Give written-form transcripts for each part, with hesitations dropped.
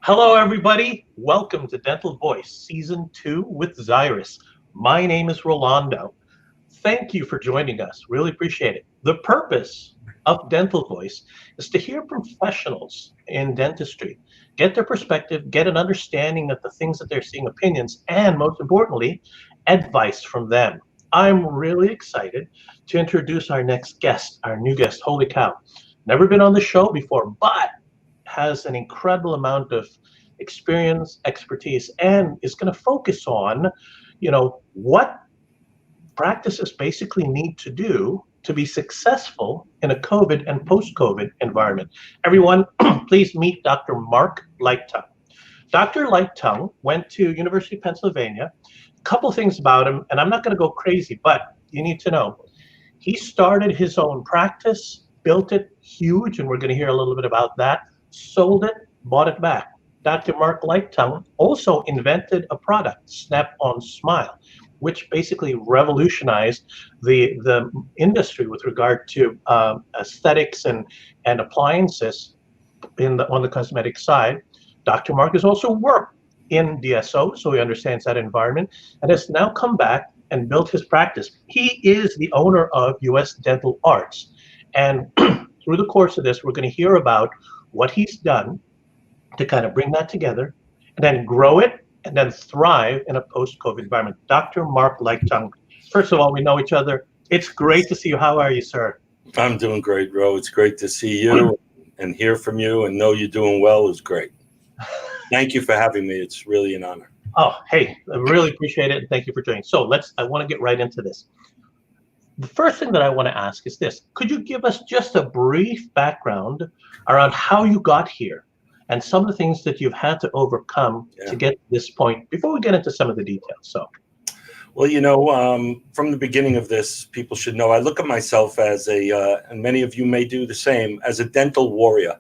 Hello, everybody. Welcome to Dental Voice, Season 2 with Zyrus. My name is Rolando. Thank you for joining us. Really appreciate it. The purpose of Dental Voice is to hear professionals in dentistry, get their perspective, get an understanding of the things that they're seeing, opinions, and most importantly, advice from them. I'm really excited to introduce our next guest, our new guest. Holy cow. Never been on the show before, but has an incredible amount of experience, expertise, and is going to focus on, what practices basically need to do to be successful in a COVID and post-COVID environment. Everyone, please meet Dr. Marc Liechtung. Dr. Liechtung went to University of Pennsylvania. A couple things about him, and I'm not going to go crazy, but you need to know. He started his own practice, built it huge, and we're going to hear a little bit about that. Sold it, bought it back. Dr. Marc Liechtung also invented a product, Snap-on Smile, which basically revolutionized the industry with regard to aesthetics and appliances on the cosmetic side. Dr. Marc has also worked in DSO, so he understands that environment, and has now come back and built his practice. He is the owner of US Dental Arts. And through the course of this, we're going to hear about what he's done to kind of bring that together and then grow it and then thrive in a post-COVID environment. Dr. Marc Liechtung, first of all, we know each other. It's great to see you. How are you, sir? I'm doing great, Ro. It's great to see you and hear from you and know you're doing well is great. Thank you for having me. It's really an honor. Oh, hey, I really appreciate it. And thank you for joining. So I want to get right into this. The first thing that I want to ask is this. Could you give us just a brief background around how you got here and some of the things that you've had to overcome to get to this point before we get into some of the details? Well, from the beginning of this, people should know I look at myself as and many of you may do the same, as a dental warrior.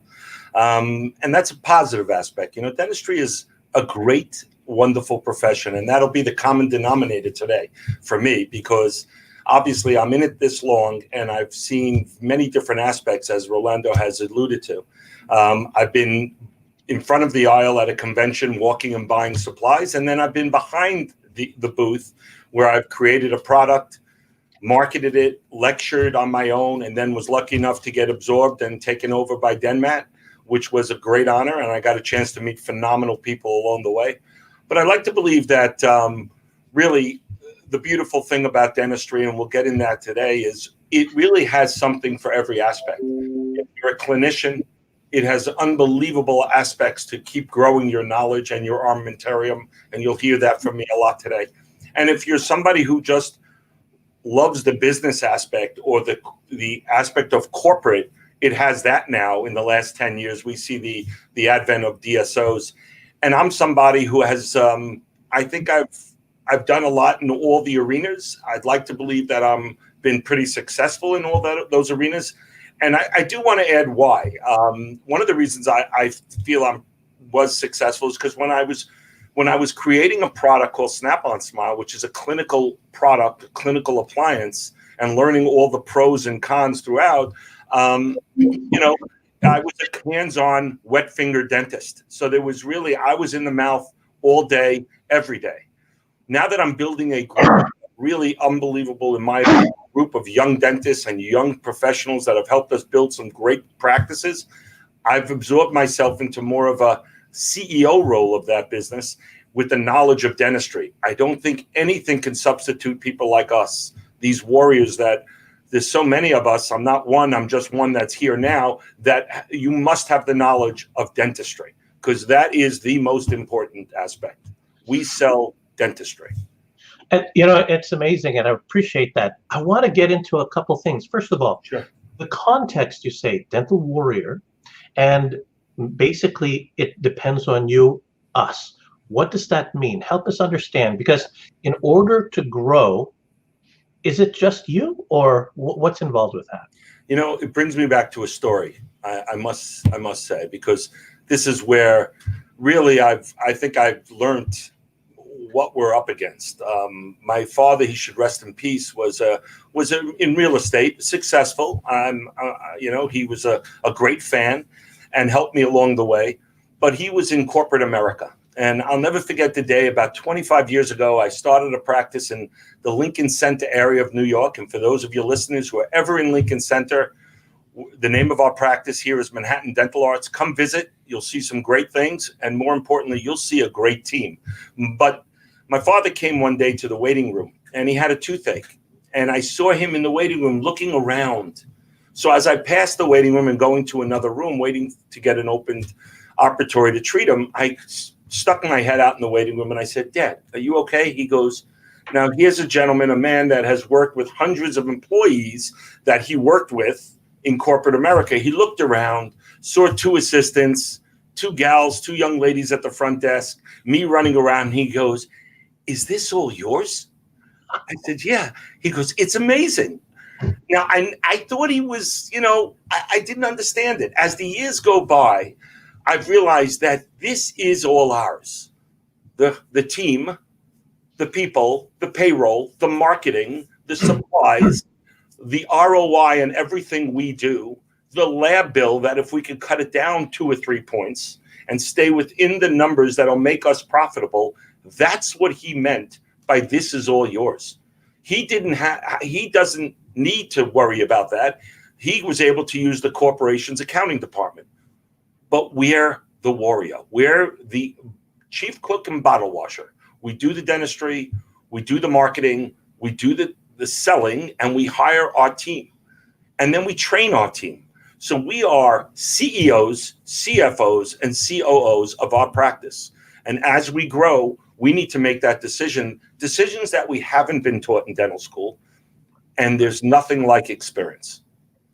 And that's a positive aspect. Dentistry is a great, wonderful profession, and that'll be the common denominator today for me because obviously, I'm in it this long, and I've seen many different aspects, as Rolando has alluded to. I've been in front of the aisle at a convention, walking and buying supplies, and then I've been behind the booth where I've created a product, marketed it, lectured on my own, and then was lucky enough to get absorbed and taken over by Denmat, which was a great honor, and I got a chance to meet phenomenal people along the way. But I like to believe that really, the beautiful thing about dentistry, and we'll get in that today, is it really has something for every aspect. If you're a clinician, it has unbelievable aspects to keep growing your knowledge and your armamentarium, and you'll hear that from me a lot today. And if you're somebody who just loves the business aspect or the aspect of corporate, it has that now. In the last 10 years, we see the advent of DSOs. And I'm somebody who has, I think I've done a lot in all the arenas. I'd like to believe that I'm been pretty successful in all those arenas. And I do want to add why. One of the reasons I feel I was successful is because when I was creating a product called Snap-on Smile, which is a clinical product, a clinical appliance, and learning all the pros and cons throughout, I was a hands-on wet finger dentist. So I was in the mouth all day, every day. Now that I'm building a group, really unbelievable, in my opinion, group of young dentists and young professionals that have helped us build some great practices, I've absorbed myself into more of a CEO role of that business with the knowledge of dentistry. I don't think anything can substitute people like us, these warriors that there's so many of us. I'm not one, I'm just one that's here now, that you must have the knowledge of dentistry because that is the most important aspect. We sell dentistry. And it's amazing, and I appreciate that. I want to get into a couple things. First of all, Sure. The context, you say dental warrior, and basically it depends on you, us. What does that mean? Help us understand, because in order to grow, is it just you, or what's involved with that? It brings me back to a story. I must say, because this is where really I think I've learned what we're up against. My father, he should rest in peace, was in real estate, successful. He was a great fan and helped me along the way. but he was in corporate America. And I'll never forget the day about 25 years ago, I started a practice in the Lincoln Center area of New York. And for those of you listeners who are ever in Lincoln Center, the name of our practice here is Manhattan Dental Arts. Come visit. You'll see some great things. And more importantly, you'll see a great team. But my father came one day to the waiting room and he had a toothache. And I saw him in the waiting room looking around. So as I passed the waiting room and going to another room, waiting to get an opened operatory to treat him, I stuck my head out in the waiting room and I said, "Dad, are you okay?" He goes, "Now here's a gentleman, a man that has worked with hundreds of employees that he worked with in corporate America." He looked around, saw 2 assistants, 2 gals, 2 young ladies at the front desk, me running around. And he goes, "Is this all yours?" I said, "Yeah." He goes, "It's amazing." Now, I thought he was, I didn't understand it. As the years go by, I've realized that this is all ours. The team, the people, the payroll, the marketing, the supplies, the ROI and everything we do, the lab bill that if we could cut it down 2 or 3 points and stay within the numbers that'll make us profitable, that's what he meant by "this is all yours." He doesn't need to worry about that. He was able to use the corporation's accounting department. But we're the warrior. We're the chief cook and bottle washer. We do the dentistry, we do the marketing, we do the selling, and we hire our team. And then we train our team. So we are CEOs, CFOs, and COOs of our practice. And as we grow, we need to make that decisions that we haven't been taught in dental school. And there's nothing like experience.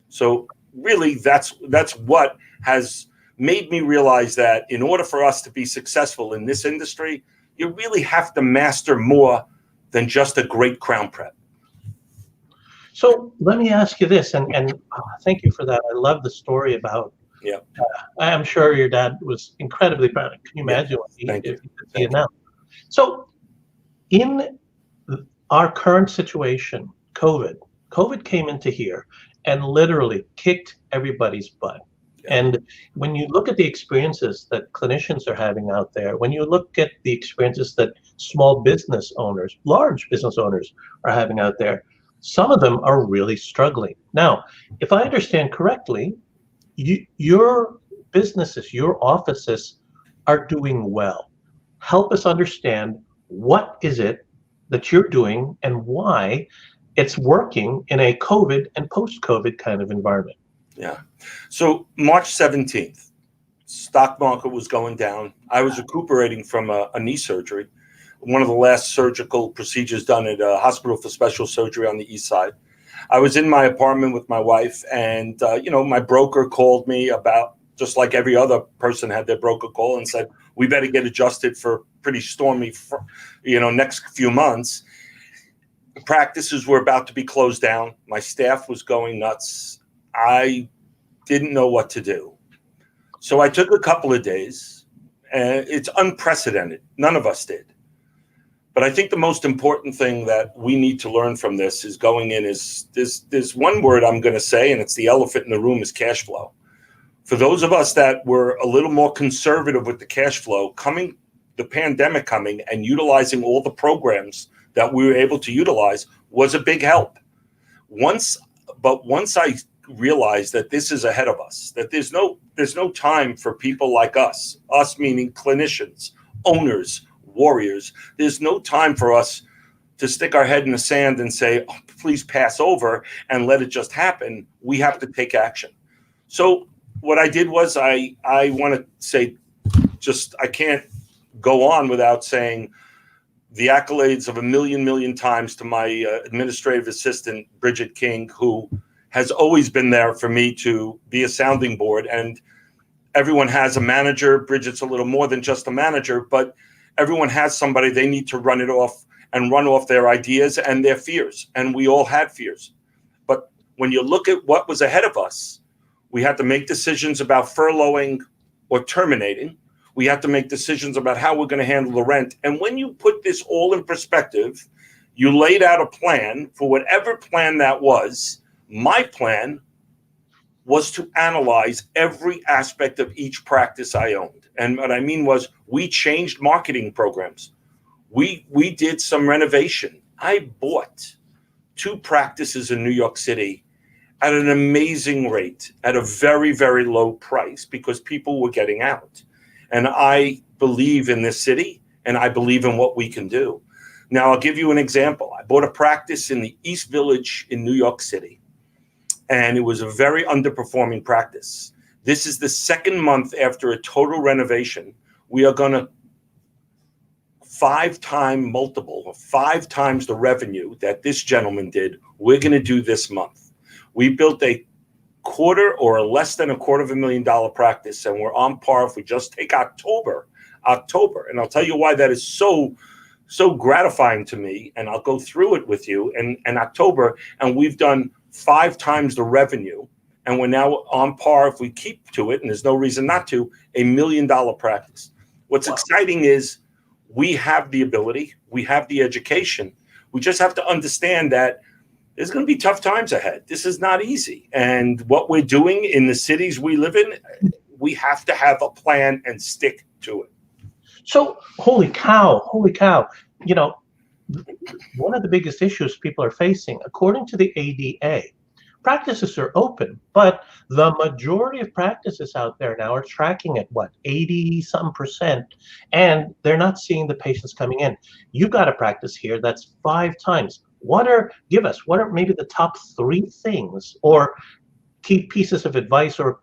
So really, that's what has made me realize that in order for us to be successful in this industry, you really have to master more than just a great crown prep. So let me ask you this, and thank you for that. I love the story about. Yeah. I'm sure your dad was incredibly proud. Can you imagine what he could see it now? So, in our current situation, COVID came into here and literally kicked everybody's butt. Yeah. And when you look at the experiences that clinicians are having out there, when you look at the experiences that small business owners, large business owners are having out there, some of them are really struggling. Now, if I understand correctly, your businesses, your offices are doing well. Help us understand, what is it that you're doing and why it's working in a COVID and post-COVID kind of environment? Yeah. So March 17th, stock market was going down. I was recuperating from a knee surgery, one of the last surgical procedures done at a hospital for special surgery on the east side. I was in my apartment with my wife, and my broker called me about, just like every other person had their broker call, and said, "We better get adjusted for pretty stormy, next few months." Practices were about to be closed down. My staff was going nuts. I didn't know what to do. So I took a couple of days, and it's unprecedented. None of us did. But I think the most important thing that we need to learn from this is going in is there's one word I'm going to say, and it's the elephant in the room, is cash flow. For those of us that were a little more conservative with the cash flow, the pandemic coming and utilizing all the programs that we were able to utilize was a big help. Once I realized that this is ahead of us, that there's no time for people like us meaning clinicians, owners, warriors. There's no time for us to stick our head in the sand and say, "Oh, please pass over," and let it just happen. We have to take action. So what I did was I want to say, I can't go on without saying the accolades of a million times to my administrative assistant, Bridget King, who has always been there for me to be a sounding board. And everyone has a manager. Bridget's a little more than just a manager, but everyone has somebody they need to run off their ideas and their fears. And we all had fears. But when you look at what was ahead of us, we had to make decisions about furloughing or terminating. We have to make decisions about how we're going to handle the rent. And when you put this all in perspective, you laid out a plan for whatever plan that was. My plan was to analyze every aspect of each practice I owned. And what I mean was we changed marketing programs. We did some renovation. I bought 2 practices in New York City at an amazing rate, at a very, very low price, because people were getting out. And I believe in this city, and I believe in what we can do. Now, I'll give you an example. I bought a practice in the East Village in New York City, and it was a very underperforming practice. This is the 2nd month after a total renovation. We are going to 5-time multiple, or 5 times the revenue that this gentleman did, we're going to do this month. We built a quarter or less than $250,000 practice, and we're on par if we just take October. And I'll tell you why that is so gratifying to me, and I'll go through it with you in October, and we've done 5 times the revenue, and we're now on par, if we keep to it, and there's no reason not to, $1 million practice. What's exciting is we have the ability, we have the education. We just have to understand that there's going to be tough times ahead. This is not easy. And what we're doing in the cities we live in, we have to have a plan and stick to it. So, holy cow. You know, one of the biggest issues people are facing, according to the ADA, practices are open, but the majority of practices out there now are tracking at 80-some%, and they're not seeing the patients coming in. You've got a practice here that's 5 times. What are maybe the top 3 things or key pieces of advice or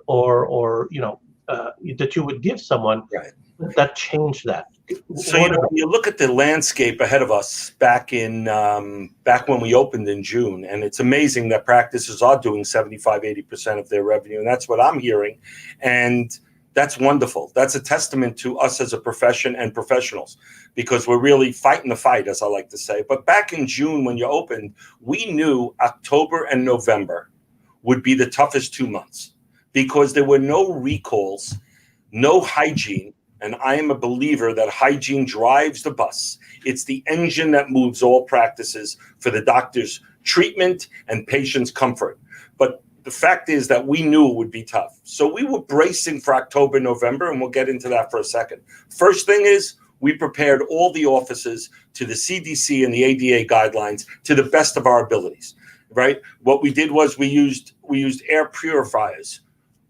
that you would give someone that changed that? So, when you look at the landscape ahead of us back when we opened in June, and it's amazing that practices are doing 75-80% of their revenue, and that's what I'm hearing. And that's wonderful. That's a testament to us as a profession and professionals, because we're really fighting the fight, as I like to say. But back in June, when you opened, we knew October and November would be the toughest 2 months, because there were no recalls, no hygiene. And I am a believer that hygiene drives the bus. It's the engine that moves all practices for the doctor's treatment and patient's comfort. But the fact is that we knew it would be tough. So we were bracing for October, November, and we'll get into that for a second. First thing is, we prepared all the offices to the CDC and the ADA guidelines to the best of our abilities, right? What we did was we used air purifiers.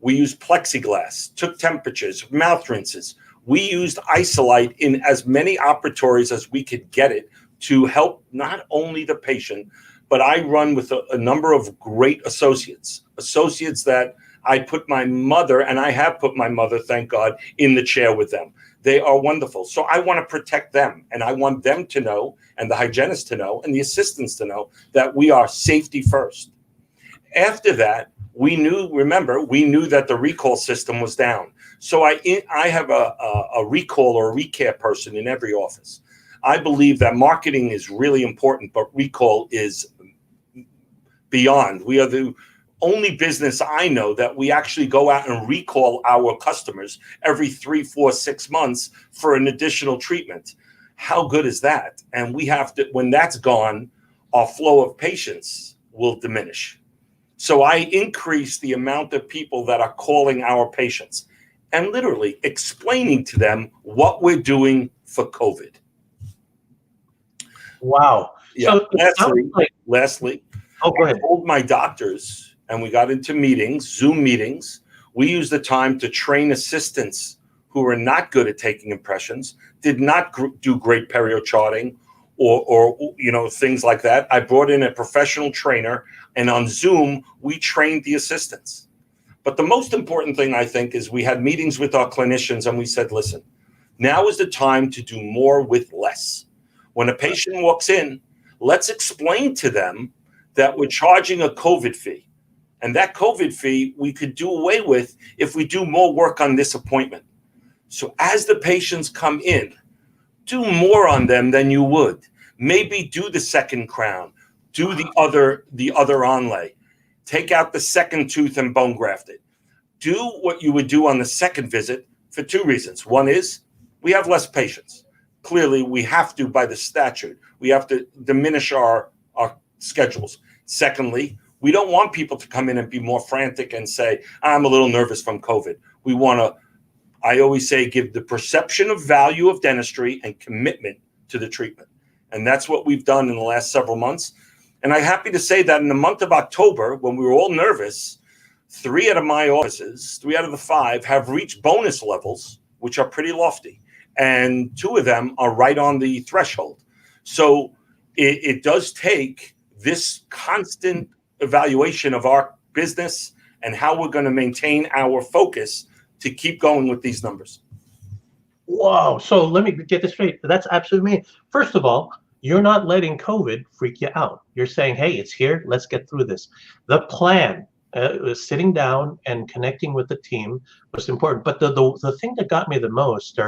We used plexiglass, took temperatures, mouth rinses. We used Isolite in as many operatories as we could get it to help not only the patient, but I run with a number of great associates that I put my mother, and I have put my mother, thank God, in the chair with them. They are wonderful. So I want to protect them, and I want them to know, and the hygienists to know, and the assistants to know that we are safety first. After that, we knew that the recall system was down. So I have a recall or a recare person in every office. I believe that marketing is really important, but recall is beyond. We are the only business I know that we actually go out and recall our customers every 3, 4, 6 months for an additional treatment. How good is that? And we have to, when that's gone, our flow of patients will diminish. So I increase the amount of people that are calling our patients and literally explaining to them what we're doing for COVID. Wow. Yeah. So lastly, oh, go ahead. I told my doctors, and we got into meetings, Zoom meetings. We used the time to train assistants who were not good at taking impressions, did not do great perio charting or things like that. I brought in a professional trainer, and on Zoom, we trained the assistants. But the most important thing, I think, is we had meetings with our clinicians, and we said, listen, now is the time to do more with less. When a patient walks in, let's explain to them that we're charging a COVID fee. And that COVID fee we could do away with if we do more work on this appointment. So as the patients come in, do more on them than you would. Maybe do the second crown, do the other onlay. Take out the second tooth and bone graft it. Do what you would do on the second visit for 2 reasons. One is we have less patients. Clearly, we have to, by the statute, we have to diminish our schedules. Secondly, We don't want people to come in and be more frantic and say, I'm a little nervous from COVID. We want to, I always say, give the perception of value of dentistry and commitment to the treatment. And that's what we've done in the last several months. And I'm happy to say that in the month of October, when we were all nervous, 3 out of my offices, 3 out of the 5, have reached bonus levels, which are pretty lofty. And 2 of them are right on the threshold. So it does take this constant evaluation of our business and how we're going to maintain our focus to keep going with these numbers. Whoa. So let me get this straight. That's absolutely amazing. First of all, you're not letting COVID freak you out. You're saying, hey, it's here. Let's get through this. The plan, sitting down and connecting with the team was important. But the thing that got me the most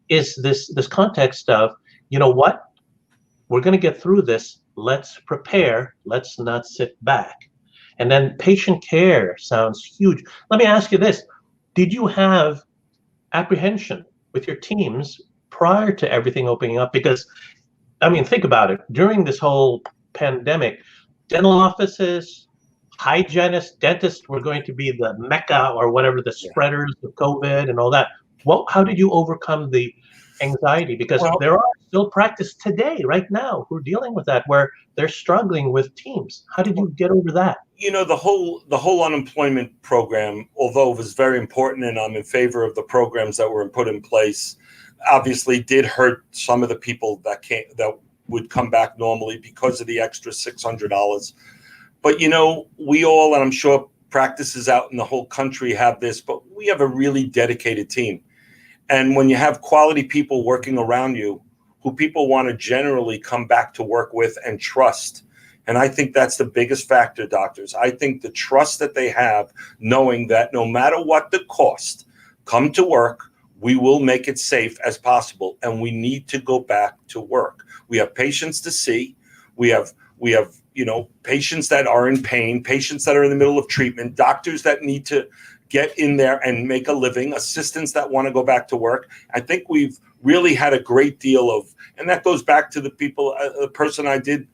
is this context of, you know what? We're going to get through this. Let's prepare. Let's not sit back. And then patient care sounds huge. Let me ask you this. Did you have apprehension with your teams prior to everything opening up? Because, I mean, think about it. During this whole pandemic, dental offices, hygienists, dentists were going to be the mecca or whatever, the spreaders of COVID and all that. Well, how did you overcome the anxiety? Because there are still practice today, right now, who are dealing with that, where they're struggling with teams. How did you get over that? You know, the whole unemployment program, although it was very important, and I'm in favor of the programs that were put in place, obviously did hurt some of the people that would come back normally because of the extra $600. But, you know, we all, and I'm sure practices out in the whole country have this, but we have a really dedicated team. And when you have quality people working around you who people want to generally come back to work with and trust. And I think that's the biggest factor, doctors. I think the trust that they have, knowing that no matter what the cost, come to work, we will make it safe as possible. And we need to go back to work. We have patients to see. We have, you know, patients that are in pain, patients that are in the middle of treatment, doctors that need to get in there and make a living, assistants that want to go back to work. I think we've really had a great deal of, and that goes back to the people, the person I did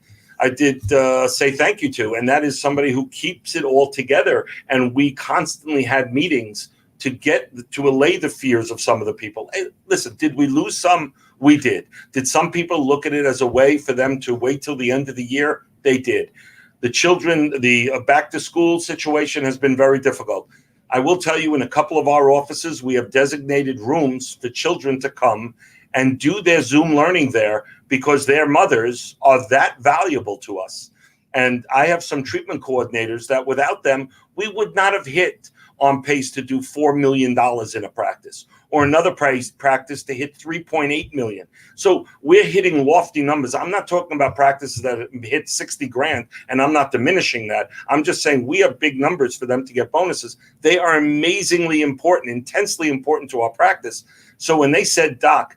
say thank you to, and that is somebody who keeps it all together. And we constantly had meetings to allay the fears of some of the people. Hey, listen, did we lose some? We did. Did some people look at it as a way for them to wait till the end of the year? They did. The children, the back to school situation has been very difficult. I will tell you, in a couple of our offices, we have designated rooms for children to come and do their Zoom learning there because their mothers are that valuable to us. And I have some treatment coordinators that without them, we would not have hit on pace to do $4 million in a practice, or another practice to hit 3.8 million. So we're hitting lofty numbers. I'm not talking about practices that hit 60 grand, and I'm not diminishing that. I'm just saying we have big numbers for them to get bonuses. They are amazingly important, intensely important to our practice. So when they said, Doc,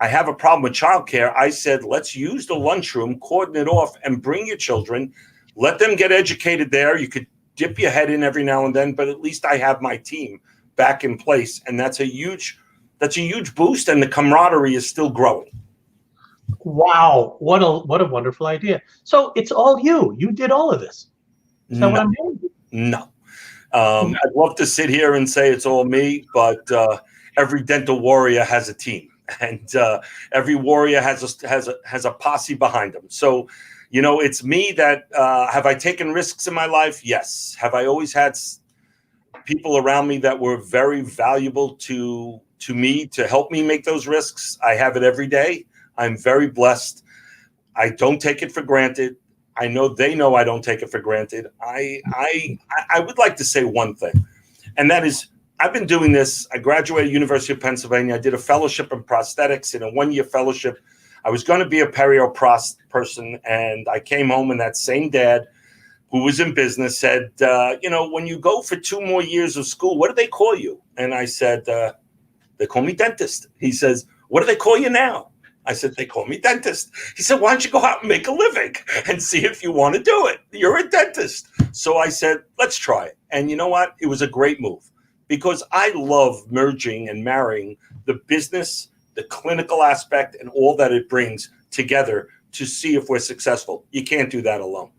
I have a problem with childcare, I said, let's use the lunchroom, cordon it off, and bring your children. Let them get educated there. You could dip your head in every now and then, but at least I have my team back in place. And that's a huge boost, and the camaraderie is still growing. Wow, what a wonderful idea. So it's all you. You did all of this. Is that what I'm hearing? No. I'd love to sit here and say it's all me, but every dental warrior has a team, and every warrior has a posse behind them. So, you know, it's me that have I taken risks in my life? Yes. Have I always had people around me that were very valuable to me to help me make those risks? I have it every day. I'm very blessed. I don't take it for granted. I know they know I don't take it for granted. I would like to say one thing, and that is I've been doing this. I graduated University of Pennsylvania. I did a fellowship in prosthetics. In a 1-year fellowship, I was going to be a perio-prost person, and I came home, and that same dad who was in business said, you know, when you go for 2 more years of school, what do they call you? And I said, they call me dentist. He says, what do they call you now? I said, they call me dentist. He said, why don't you go out and make a living and see if you want to do it? You're a dentist. So I said, let's try it. And you know what? It was a great move because I love merging and marrying the business, the clinical aspect, and all that it brings together to see if we're successful. You can't do that alone.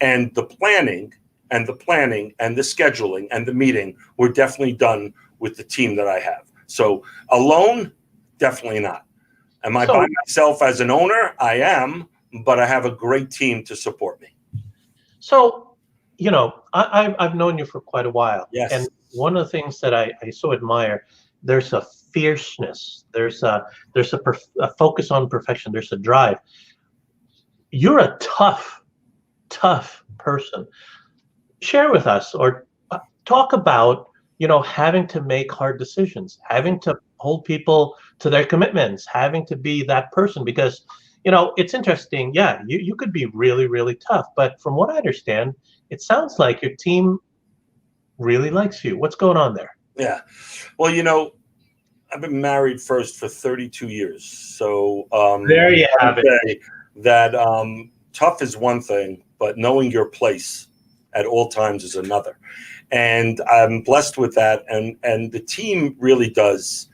And the planning and the planning and the scheduling and the meeting were definitely done with the team that I have. So alone, definitely not. Am I by myself as an owner? I am, but I have a great team to support me. So, I've known you for quite a while. Yes. And one of the things that I so admire, there's a fierceness, there's a focus on perfection, there's a drive. You're a tough person. Share with us or talk about, having to make hard decisions, having to hold people to their commitments, having to be that person, because it's interesting. Yeah, you could be really, really tough, but from what I understand, it sounds like your team really likes you. What's going on there? Yeah. Well, I've been married first for 32 years. So There you have it. That tough is one thing, but knowing your place at all times is another. And I'm blessed with that. And the team really does.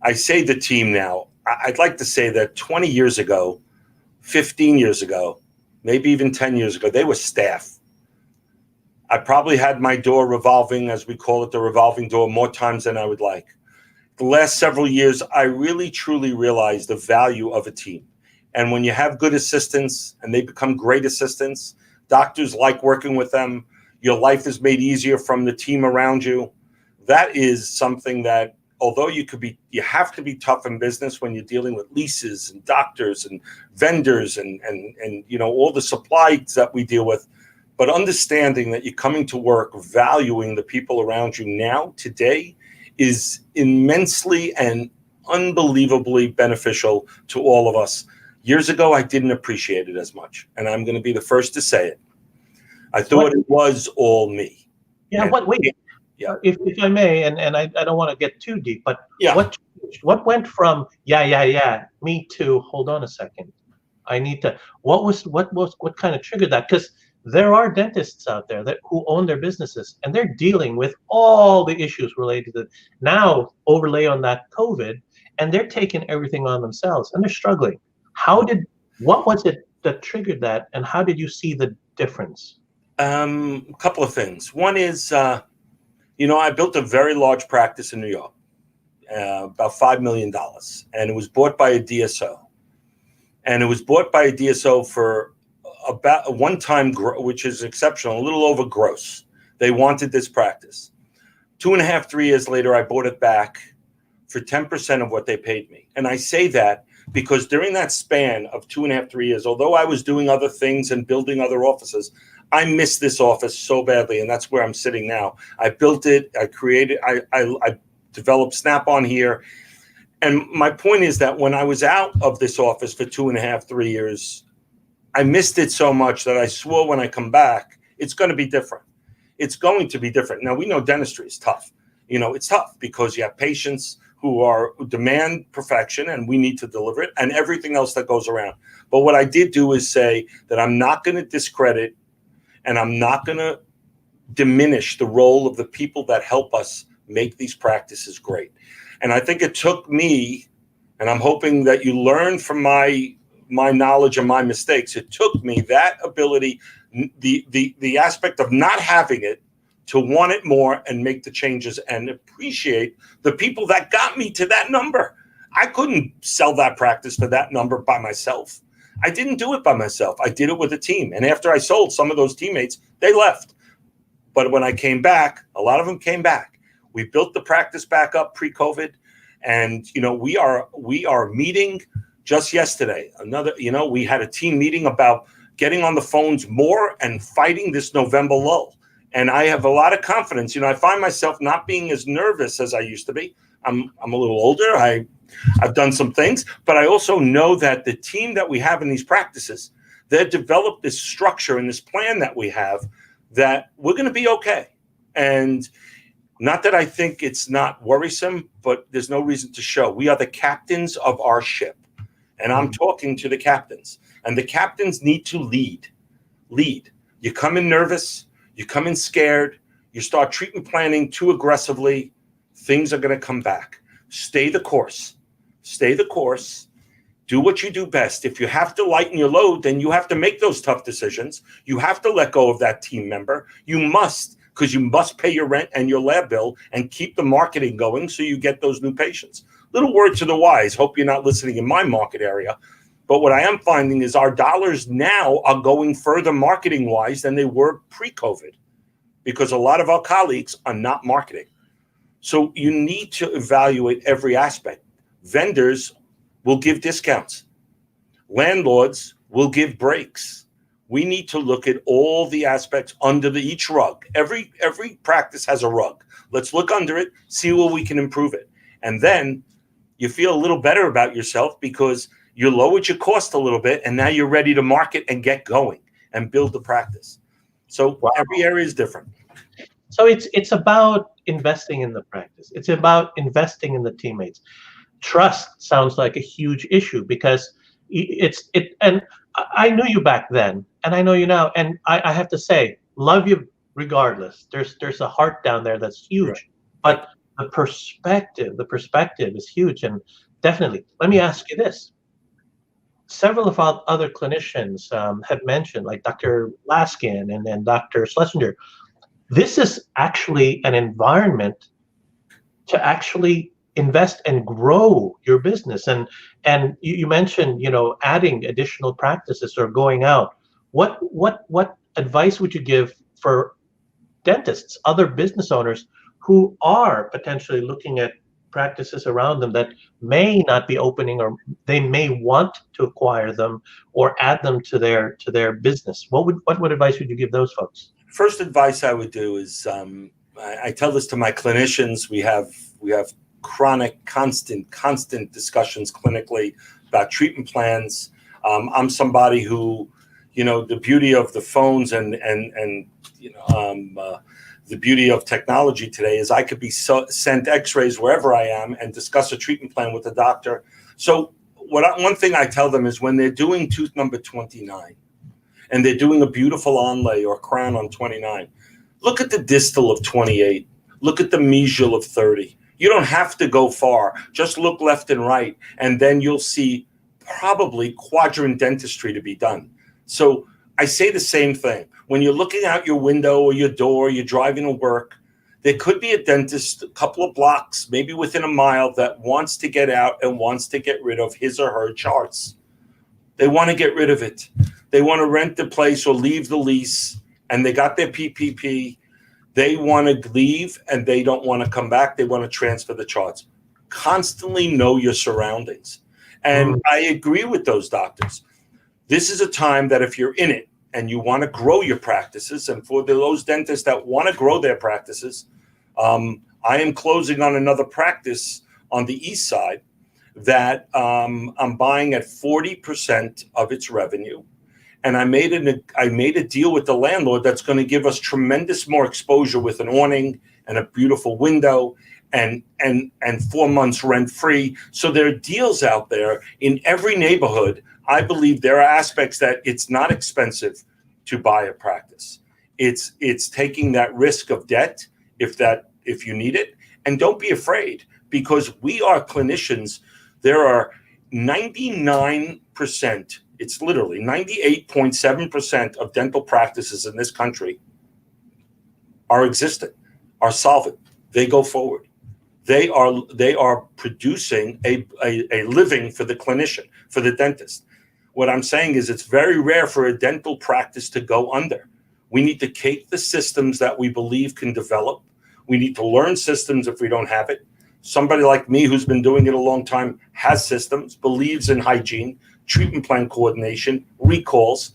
I say the team now. I'd like to say that 20 years ago, 15 years ago, maybe even 10 years ago, they were staff. I probably had my door revolving, as we call it, the revolving door, more times than I would like. The last several years, I really, truly realized the value of a team. And when you have good assistants and they become great assistants, doctors like working with them, your life is made easier from the team around you. That is something that, although you have to be tough in business when you're dealing with leases and doctors and vendors and all the supplies that we deal with, but understanding that you're coming to work, valuing the people around you now, today, is immensely and unbelievably beneficial to all of us. Years ago, I didn't appreciate it as much, and I'm going to be the first to say it. I thought it was all me. Yeah, Yeah. If I may, and I don't want to get too deep, but Yeah. what went from me to hold on a second, I need to, what kind of triggered that? Because there are dentists out there who own their businesses and they're dealing with all the issues related to now overlay on that COVID, and they're taking everything on themselves and they're struggling. What was it that triggered that, and how did you see the difference? A couple of things. One is, I built a very large practice in New York, about $5 million, and it was bought by a DSO. And it was bought by a DSO for about a one-time, which is exceptional, a little over gross. They wanted this practice. 2.5, 3 years later, I bought it back for 10% of what they paid me. And I say that because during that span of 2.5, 3 years, although I was doing other things and building other offices, I missed this office so badly, and that's where I'm sitting now. I built it, I created, I developed Snap-on here. And my point is that when I was out of this office for 2.5, 3 years, I missed it so much that I swore when I come back, it's going to be different. It's going to be different. Now, we know dentistry is tough. It's tough because you have patients who demand perfection, and we need to deliver it, and everything else that goes around. But what I did do is say that I'm not going to discredit and I'm not going to diminish the role of the people that help us make these practices great. And I think it took me, and I'm hoping that you learn from my knowledge and my mistakes. It took me that ability, the aspect of not having it, to want it more and make the changes and appreciate the people that got me to that number. I couldn't sell that practice for that number by myself. I didn't do it by myself. I did it with a team. And after I sold, some of those teammates, they left. But when I came back, a lot of them came back. We built the practice back up pre-COVID. And, we are meeting just yesterday. We had a team meeting about getting on the phones more and fighting this November lull. And I have a lot of confidence. I find myself not being as nervous as I used to be. I'm a little older. I've done some things, but I also know that the team that we have in these practices, they've developed this structure and this plan that we have, that we're going to be okay. And not that I think it's not worrisome, but there's no reason to show. We are the captains of our ship. And I'm talking to the captains. And the captains need to lead. You come in nervous. You come in scared. You start treatment planning too aggressively. Things are going to come back. Stay the course. Do what you do best. If you have to lighten your load, then you have to make those tough decisions. You have to let go of that team member. You must, because you must pay your rent and your lab bill and keep the marketing going so you get those new patients. Little word to the wise. Hope you're not listening in my market area. But what I am finding is our dollars now are going further marketing-wise than they were pre-COVID, because a lot of our colleagues are not marketing. So you need to evaluate every aspect. Vendors will give discounts. Landlords will give breaks. We need to look at all the aspects under each rug. Every practice has a rug. Let's look under it, see where we can improve it. And then you feel a little better about yourself because you lowered your cost a little bit, and now you're ready to market and get going and build the practice. So every area is different. So it's about investing in the practice. It's about investing in the teammates. Trust sounds like a huge issue because and I knew you back then, and I know you now, and I have to say, love you regardless. There's a heart down there that's huge, right. But the perspective is huge, and definitely. Let me ask you this. Several of our other clinicians have mentioned, like Dr. Laskin and Dr. Schlesinger, this is actually an environment to actually invest and grow your business. And you mentioned, adding additional practices or going out. What advice would you give for dentists, other business owners who are potentially looking at practices around them that may not be opening, or they may want to acquire them or add them to their business? What advice would you give those folks? First advice I would do is I tell this to my clinicians. We have chronic, constant discussions clinically about treatment plans. I'm somebody who, the beauty of the phones and the beauty of technology today is I could be sent x-rays wherever I am and discuss a treatment plan with the doctor. So one thing I tell them is when they're doing tooth number 29 and they're doing a beautiful onlay or crown on 29, look at the distal of 28. Look at the mesial of 30. You don't have to go far. Just look left and right, and then you'll see probably quadrant dentistry to be done. So I say the same thing. When you're looking out your window or your door, you're driving to work, there could be a dentist a couple of blocks, maybe within a mile, that wants to get out and wants to get rid of his or her charts. They want to get rid of it. They want to rent the place or leave the lease, and they got their PPP. They want to leave and they don't want to come back. They want to transfer the charts. Constantly know your surroundings. And I agree with those doctors. This is a time that if you're in it and you want to grow your practices, and for those dentists that want to grow their practices, I am closing on another practice on the east side that I'm buying at 40% of its revenue. And I made a deal with the landlord that's going to give us tremendous more exposure with an awning and a beautiful window and 4 months rent free. So there are deals out there in every neighborhood. I believe there are aspects that it's not expensive to buy a practice. It's taking that risk of debt if you need it, and don't be afraid, because we are clinicians. There are 99%. It's literally 98.7% of dental practices in this country are existent, are solvent. They go forward. They are producing a living for the clinician, for the dentist. What I'm saying is it's very rare for a dental practice to go under. We need to take the systems that we believe can develop. We need to learn systems if we don't have it. Somebody like me who's been doing it a long time has systems, believes in hygiene, treatment plan coordination, recalls,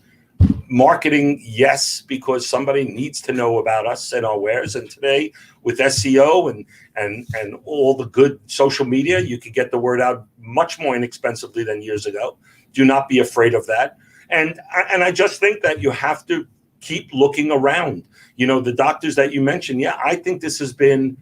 marketing, yes, because somebody needs to know about us and our wares. And today with SEO and all the good social media, you can get the word out much more inexpensively than years ago. Do not be afraid of that. And I just think that you have to keep looking around. The doctors that you mentioned, I think this has been,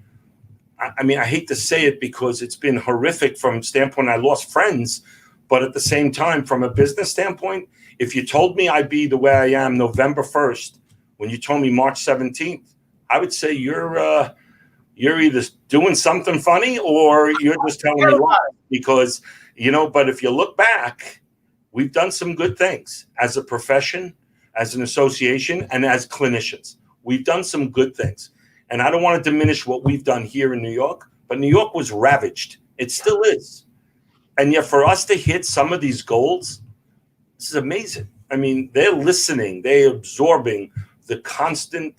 I hate to say it because it's been horrific from standpoint I lost friends, but at the same time, from a business standpoint, if you told me I'd be the way I am November 1st, when you told me March 17th, I would say you're you're either doing something funny or you're just telling me lies. Because, but if you look back, we've done some good things as a profession, as an association, and as clinicians. We've done some good things. And I don't want to diminish what we've done here in New York, but New York was ravaged. It still is. And yet for us to hit some of these goals, this is amazing. I mean, they're listening, they're absorbing the constant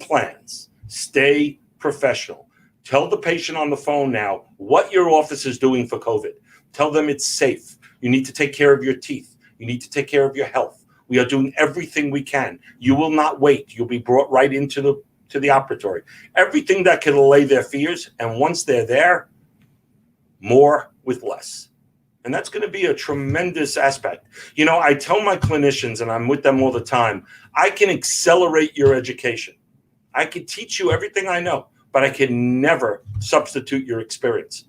plans. Stay professional. Tell the patient on the phone now what your office is doing for COVID. Tell them it's safe. You need to take care of your teeth. You need to take care of your health. We are doing everything we can. You will not wait. You'll be brought right into the operatory. Everything that can allay their fears. And once they're there, more with less. And that's going to be a tremendous aspect. I tell my clinicians, and I'm with them all the time, I can accelerate your education. I can teach you everything I know, but I can never substitute your experience.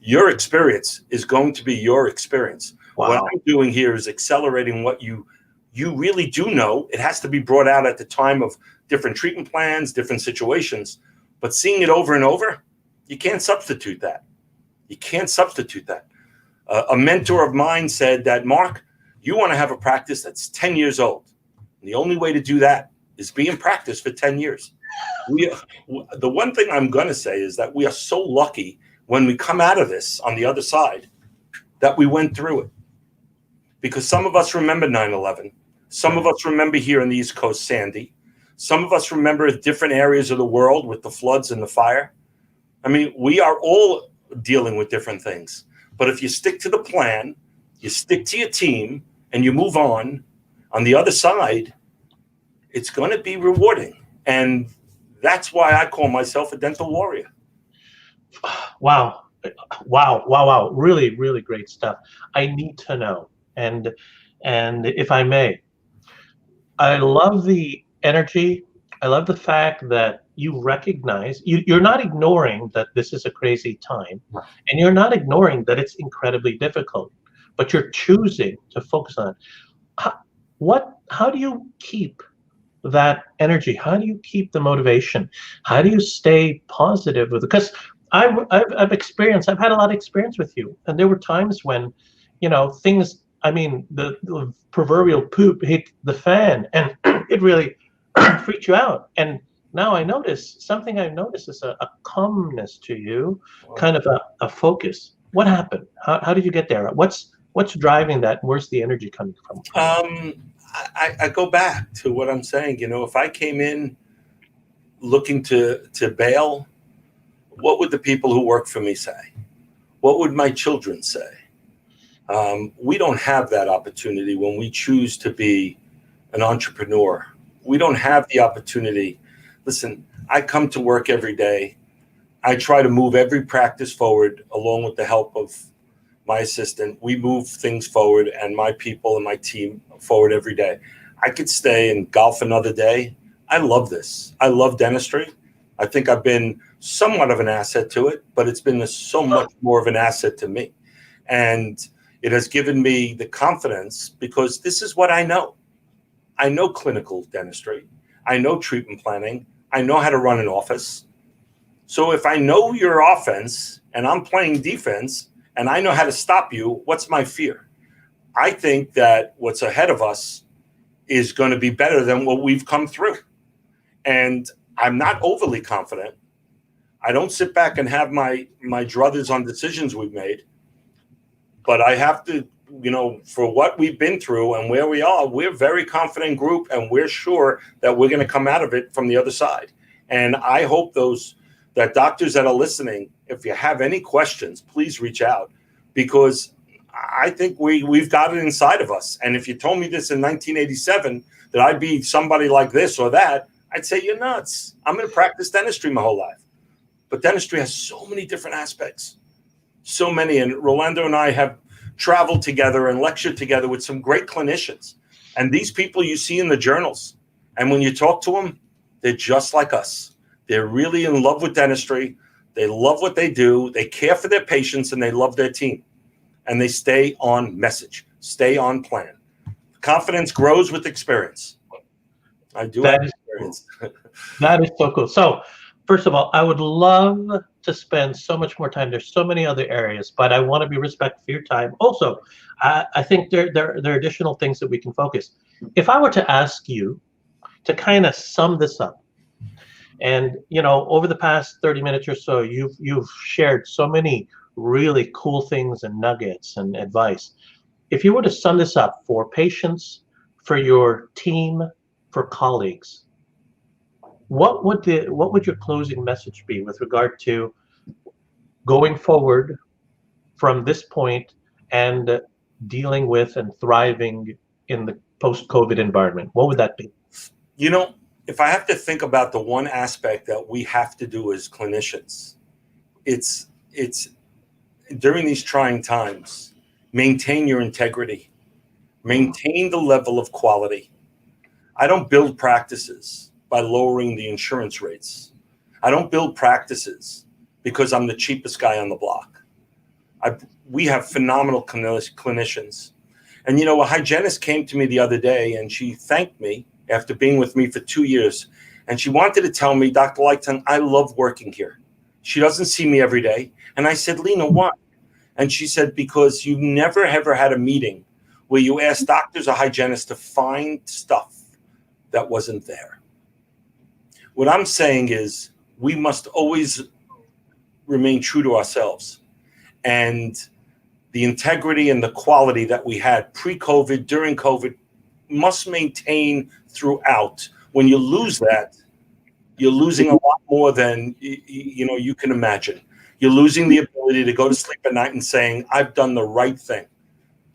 Your experience is going to be your experience. Wow. What I'm doing here is accelerating what you really do know. It has to be brought out at the time of different treatment plans, different situations, but seeing it over and over, you can't substitute that. You can't substitute that. A mentor of mine said that, Mark, you want to have a practice that's 10 years old. And the only way to do that is be in practice for 10 years. The one thing I'm going to say is that we are so lucky when we come out of this on the other side that we went through it. Because some of us remember 9/11. Some of us remember here in the East Coast, Sandy. Some of us remember different areas of the world with the floods and the fire. I mean, we are all dealing with different things. But if you stick to the plan, you stick to your team, and you move on the other side, it's going to be rewarding. And that's why I call myself a dental warrior. Wow. Really, really great stuff. I need to know. And if I may, I love the energy. I love the fact that you recognize, you're not ignoring that this is a crazy time, and you're not ignoring that it's incredibly difficult, but you're choosing to focus on it. How do you keep that energy? How do you keep the motivation? How do you stay positive with it? Because I've had a lot of experience with you, and there were times when, things, the proverbial poop hit the fan, and it really freaked you out. And now something I notice is a calmness to you, kind of a focus. What happened? How did you get there? What's driving that? Where's the energy coming from? I go back to what I'm saying. If I came in looking to bail, what would the people who work for me say? What would my children say? We don't have that opportunity when we choose to be an entrepreneur. We don't have the opportunity. Listen, I come to work every day. I try to move every practice forward along with the help of my assistant. We move things forward, and my people and my team forward every day. I could stay and golf another day. I love this. I love dentistry. I think I've been somewhat of an asset to it, but it's been so much more of an asset to me. And it has given me the confidence because this is what I know. I know clinical dentistry. I know treatment planning. I know how to run an office. So if I know your offense and I'm playing defense and I know how to stop you, what's my fear? I think that what's ahead of us is going to be better than what we've come through. And I'm not overly confident. I don't sit back and have my druthers on decisions we've made. But I have to, for what we've been through and where we are, we're a very confident group, and we're sure that we're going to come out of it from the other side. And I hope that doctors that are listening, if you have any questions, please reach out, because I think we've got it inside of us. And if you told me this in 1987, that I'd be somebody like this or that, I'd say you're nuts. I'm going to practice dentistry my whole life. But dentistry has so many different aspects, so many. And Rolando and I have traveled together and lectured together with some great clinicians. And these people you see in the journals, and when you talk to them, they're just like us. They're really in love with dentistry. They love what they do. They care for their patients, and they love their team. And they stay on message, stay on plan. Confidence grows with experience. I do have experience. That is so cool. So First of all, I would love to spend so much more time. There's so many other areas, but I want to be respectful for your time. Also, I think there are additional things that we can focus. If I were to ask you to kind of sum this up, and over the past 30 minutes or so, you've shared so many really cool things and nuggets and advice. If you were to sum this up for patients, for your team, for colleagues, what would your closing message be with regard to going forward from this point and dealing with and thriving in the post-COVID environment? What would that be? If I have to think about the one aspect that we have to do as clinicians, it's during these trying times, maintain your integrity, maintain the level of quality. I don't build practices by lowering the insurance rates. I don't build practices because I'm the cheapest guy on the block. We have phenomenal clinicians. And a hygienist came to me the other day and she thanked me after being with me for 2 years. And she wanted to tell me, Dr. Liechtung, I love working here. She doesn't see me every day. And I said, Lena, why? And she said, because you never ever had a meeting where you asked doctors or hygienists to find stuff that wasn't there. What I'm saying is we must always remain true to ourselves. And the integrity and the quality that we had pre-COVID, during COVID, must maintain throughout. When you lose that, you're losing a lot more than you can imagine. You're losing the ability to go to sleep at night and saying, I've done the right thing.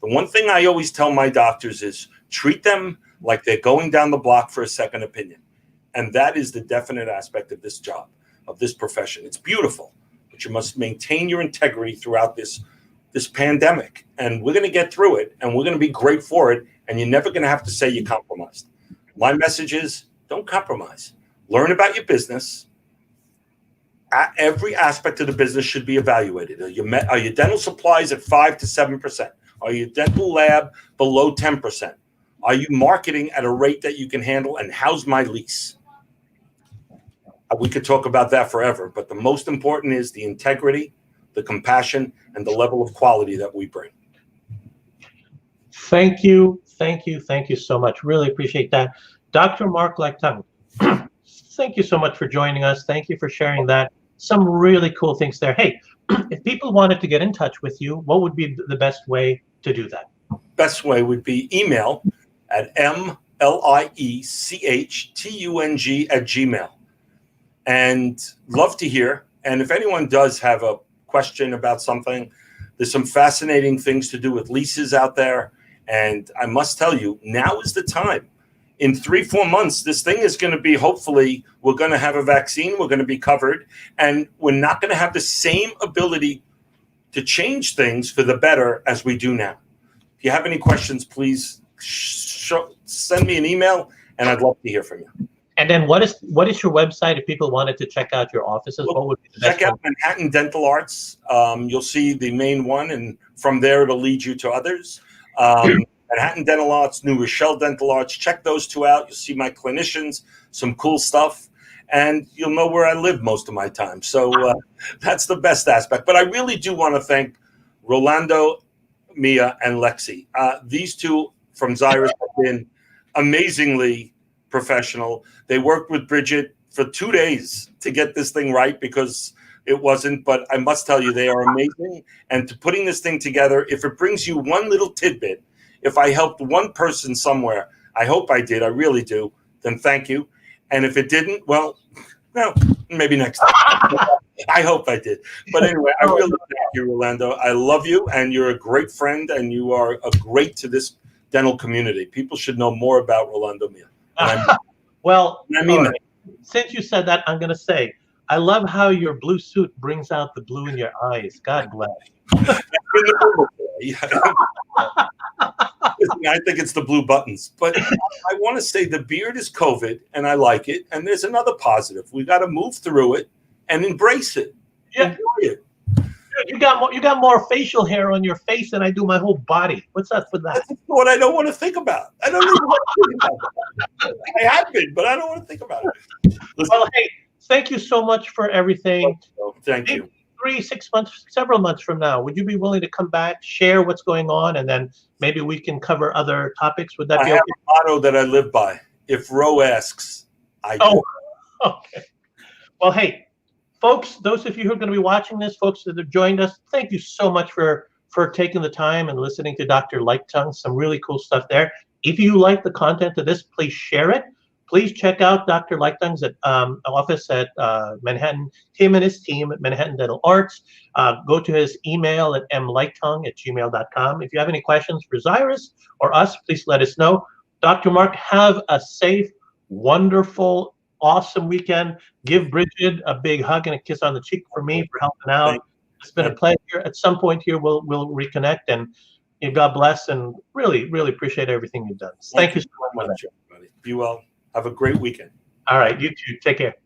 The one thing I always tell my doctors is treat them like they're going down the block for a second opinion. And that is the definite aspect of this job, of this profession. It's beautiful, but you must maintain your integrity throughout this pandemic. And we're going to get through it, and we're going to be great for it. And you're never going to have to say you compromised. My message is don't compromise. Learn about your business. Every aspect of the business should be evaluated. Are your dental supplies at 5 to 7%? Are your dental lab below 10%? Are you marketing at a rate that you can handle? And how's my lease? We could talk about that forever, but the most important is the integrity, the compassion, and the level of quality that we bring. Thank you so much. Really appreciate that. Dr. Marc Liechtung, thank you so much for joining us. Thank you for sharing that. Some really cool things there. Hey, if people wanted to get in touch with you, what would be the best way to do that? Best way would be email at mliechtung@gmail. And love to hear. And if anyone does have a question about something, there's some fascinating things to do with leases out there. And I must tell you, now is the time. In 3-4 months, this thing is going to be, hopefully, we're going to have a vaccine, we're going to be covered, and we're not going to have the same ability to change things for the better as we do now. If you have any questions, please send me an email, and I'd love to hear from you. And then what is your website if people wanted to check out your offices? Well, what would be the best check out Manhattan Dental Arts. You'll see the main one, and from there it'll lead you to others. Manhattan Dental Arts, New Rochelle Dental Arts. Check those two out. You'll see my clinicians, some cool stuff, and you'll know where I live most of my time. So that's the best aspect. But I really do want to thank Rolando, Mia, and Lexi. These two from Xyrus have been amazingly professional. They worked with Bridget for 2 days to get this thing right because it wasn't, but I must tell you, they are amazing. And to putting this thing together, if it brings you one little tidbit, if I helped one person somewhere, I hope I did, I really do, then thank you. And if it didn't, well, maybe next time. I hope I did. But anyway, I really thank you, Rolando. I love you, and you're a great friend, and you are a great to this dental community. People should know more about Rolando Mia. Well, I mean, since you said that, I'm going to say, I love how your blue suit brings out the blue in your eyes. God bless. I think it's the blue buttons. But I want to say the beard is COVID, and I like it. And there's another positive. We got to move through it and embrace it. Yeah. Enjoy it. You got more facial hair on your face than I do my whole body. What's up with that? That's what I don't want to think about. I don't even want to think about it. I have been, but I don't want to think about it. Listen. Well, hey, thank you so much for everything. Thank you. 3, 6 months, several months from now, would you be willing to come back, share what's going on, and then maybe we can cover other topics? Would that be okay? I have a motto that I live by. If Roe asks, I do. Oh, okay. Well, hey, folks, those of you who are going to be watching this, folks that have joined us, thank you so much for taking the time and listening to Dr. Liechtung. Some really cool stuff there. If you like the content of this, please share it. Please check out Dr. Liechting's office at Manhattan, him and his team at Manhattan Dental Arts. Go to his email at mliechtung@gmail.com. If you have any questions for Zyrus or us, please let us know. Dr. Marc, have a safe, wonderful, awesome weekend. Give Bridget a big hug and a kiss on the cheek for me for helping out. It's been a pleasure. At some point here, we'll reconnect, and God bless, and really, really appreciate everything you've done. Thank you so much, everybody. Be well. Have a great weekend. All right, you too. Take care.